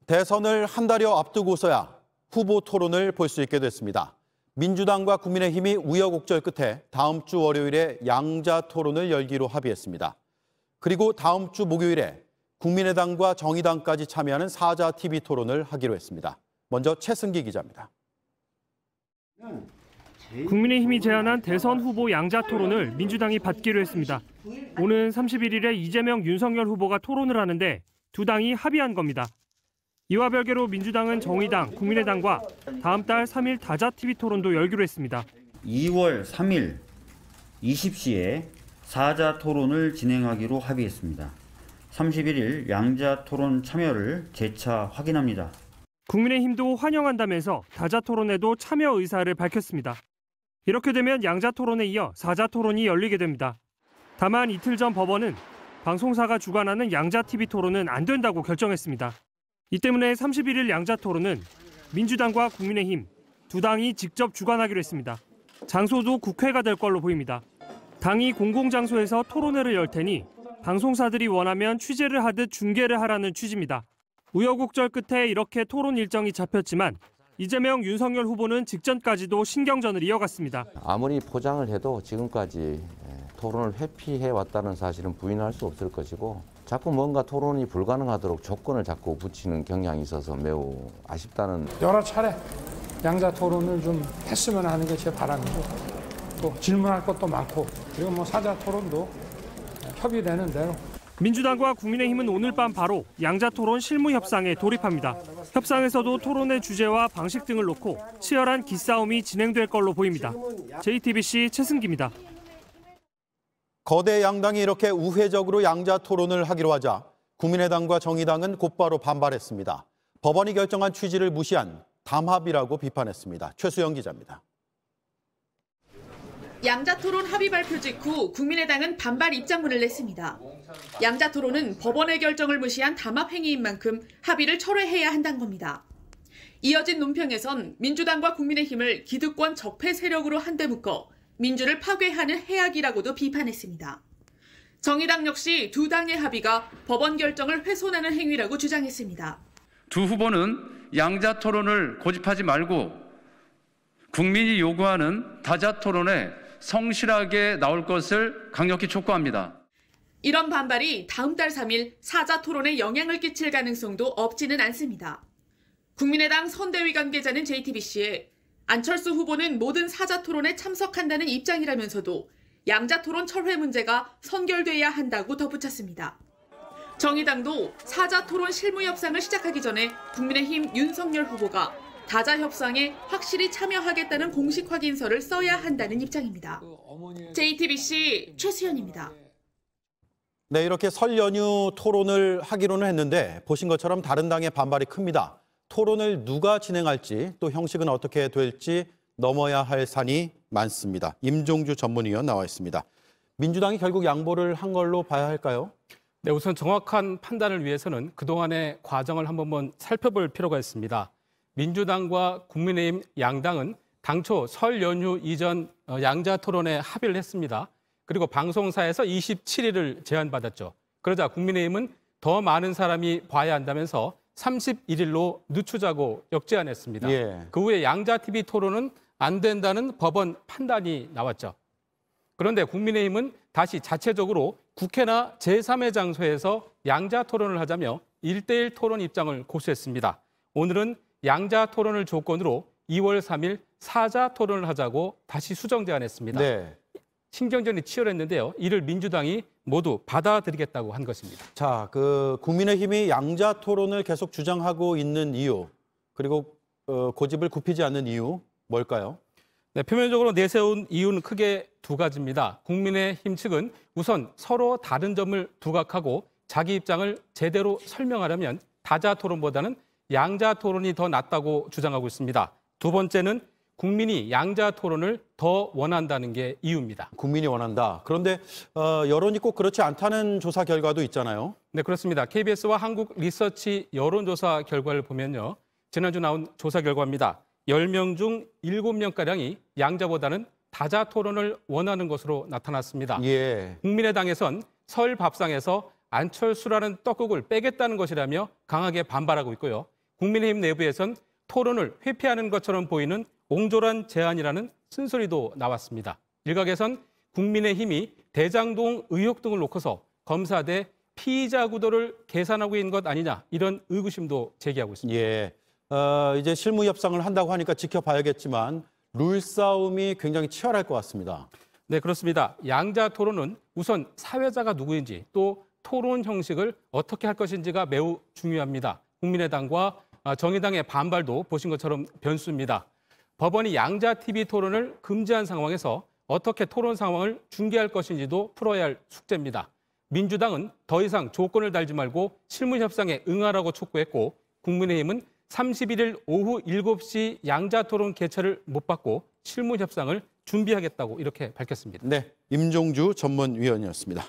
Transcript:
대선을 한 달여 앞두고서야 후보 토론을 볼 수 있게 됐습니다. 민주당과 국민의힘이 우여곡절 끝에 다음 주 월요일에 양자 토론을 열기로 합의했습니다. 그리고 다음 주 목요일에 국민의당과 정의당까지 참여하는 사자 TV 토론을 하기로 했습니다. 먼저 최승기 기자입니다. 국민의힘이 제안한 대선 후보 양자 토론을 민주당이 받기로 했습니다. 오는 31일에 이재명, 윤석열 후보가 토론을 하는데 두 당이 합의한 겁니다. 이와 별개로 민주당은 정의당, 국민의당과 다음 달 3일 다자 TV 토론도 열기로 했습니다. 2월 3일 20시에 사자 토론을 진행하기로 합의했습니다. 31일 양자 토론 참여를 재차 확인합니다. 국민의힘도 환영한다면서 다자 토론에도 참여 의사를 밝혔습니다. 이렇게 되면 양자 토론에 이어 사자 토론이 열리게 됩니다. 다만 이틀 전 법원은 방송사가 주관하는 양자 TV 토론은 안 된다고 결정했습니다. 이 때문에 31일 양자 토론은 민주당과 국민의힘 두 당이 직접 주관하기로 했습니다. 장소도 국회가 될 걸로 보입니다. 당이 공공장소에서 토론회를 열 테니 방송사들이 원하면 취재를 하듯 중계를 하라는 취지입니다. 우여곡절 끝에 이렇게 토론 일정이 잡혔지만 이재명, 윤석열 후보는 직전까지도 신경전을 이어갔습니다. 아무리 포장을 해도 지금까지 토론을 회피해왔다는 사실은 부인할 수 없을 것이고 자꾸 뭔가 토론이 불가능하도록 조건을 자꾸 붙이는 경향이 있어서 매우 아쉽다는. 여러 차례 양자 토론을 좀 했으면 하는 게 제 바람이고 또 질문할 것도 많고 그리고 사자 토론도 협의되는 대로. 민주당과 국민의힘은 오늘 밤 바로 양자 토론 실무 협상에 돌입합니다. 협상에서도 토론의 주제와 방식 등을 놓고 치열한 기싸움이 진행될 걸로 보입니다. JTBC 최승기입니다. 거대 양당이 이렇게 우회적으로 양자 토론을 하기로 하자 국민의당과 정의당은 곧바로 반발했습니다. 법원이 결정한 취지를 무시한 담합이라고 비판했습니다. 최수영 기자입니다. 양자 토론 합의 발표 직후 국민의당은 반발 입장문을 냈습니다. 양자 토론은 법원의 결정을 무시한 담합 행위인 만큼 합의를 철회해야 한다는 겁니다. 이어진 논평에선 민주당과 국민의힘을 기득권 적폐 세력으로 한데 묶어 민주를 파괴하는 해악이라고도 비판했습니다. 정의당 역시 두 당의 합의가 법원 결정을 훼손하는 행위라고 주장했습니다. 두 후보는 양자 토론을 고집하지 말고 국민이 요구하는 다자 토론에 성실하게 나올 것을 강력히 촉구합니다. 이런 반발이 다음 달 3일 사자 토론에 영향을 끼칠 가능성도 없지는 않습니다. 국민의당 선대위 관계자는 JTBC에 안철수 후보는 모든 사자 토론에 참석한다는 입장이라면서도 양자 토론 철회 문제가 선결돼야 한다고 덧붙였습니다. 정의당도 사자 토론 실무 협상을 시작하기 전에 국민의힘 윤석열 후보가 다자 협상에 확실히 참여하겠다는 공식 확인서를 써야 한다는 입장입니다. JTBC 최수연입니다. 네, 이렇게 설 연휴 토론을 하기로는 했는데 보신 것처럼 다른 당의 반발이 큽니다. 토론을 누가 진행할지 또 형식은 어떻게 될지 넘어야 할 산이 많습니다. 임종주 전문위원 나와 있습니다. 민주당이 결국 양보를 한 걸로 봐야 할까요? 네, 우선 정확한 판단을 위해서는 그동안의 과정을 한번 살펴볼 필요가 있습니다. 민주당과 국민의힘 양당은 당초 설 연휴 이전 양자 토론에 합의를 했습니다. 그리고 방송사에서 27일을 제안받았죠. 그러자 국민의힘은 더 많은 사람이 봐야 한다면서 31일로 늦추자고 역제안했습니다. 예. 그 후에 양자 TV 토론은 안 된다는 법원 판단이 나왔죠. 그런데 국민의힘은 다시 자체적으로 국회나 제3의 장소에서 양자 토론을 하자며 1대1 토론 입장을 고수했습니다. 오늘은 양자 토론을 조건으로 2월 3일 사자 토론을 하자고 다시 수정 제안했습니다. 네. 신경전이 치열했는데요. 이를 민주당이 모두 받아들이겠다고 한 것입니다. 자, 국민의힘이 양자 토론을 계속 주장하고 있는 이유, 그리고 고집을 굽히지 않는 이유 뭘까요? 네, 표면적으로 내세운 이유는 크게 두 가지입니다. 국민의힘 측은 우선 서로 다른 점을 두각하고 자기 입장을 제대로 설명하려면 다자 토론보다는 양자 토론이 더 낫다고 주장하고 있습니다. 두 번째는 국민이 양자 토론을 더 원한다는 게 이유입니다. 국민이 원한다. 그런데 여론이 꼭 그렇지 않다는 조사 결과도 있잖아요. 네, 그렇습니다. KBS와 한국 리서치 여론조사 결과를 보면요. 지난주 나온 조사 결과입니다. 10명 중 7명가량이 양자보다는 다자 토론을 원하는 것으로 나타났습니다. 예. 국민의당에선 설 밥상에서 안철수라는 떡국을 빼겠다는 것이라며 강하게 반발하고 있고요. 국민의힘 내부에선 토론을 회피하는 것처럼 보이는 옹졸한 제안이라는 쓴소리도 나왔습니다. 일각에선 국민의힘이 대장동 의혹 등을 놓고서 검사 대 피의자 구도를 계산하고 있는 것 아니냐 이런 의구심도 제기하고 있습니다. 예, 이제 실무 협상을 한다고 하니까 지켜봐야겠지만 룰 싸움이 굉장히 치열할 것 같습니다. 네, 그렇습니다. 양자 토론은 우선 사회자가 누구인지 또 토론 형식을 어떻게 할 것인지가 매우 중요합니다. 국민의당과 정의당의 반발도 보신 것처럼 변수입니다. 법원이 양자 TV 토론을 금지한 상황에서 어떻게 토론 상황을 중계할 것인지도 풀어야 할 숙제입니다. 민주당은 더 이상 조건을 달지 말고 실무 협상에 응하라고 촉구했고 국민의힘은 31일 오후 7시 양자 토론 개최를 못 받고 실무 협상을 준비하겠다고 이렇게 밝혔습니다. 네, 임종주 전문위원이었습니다.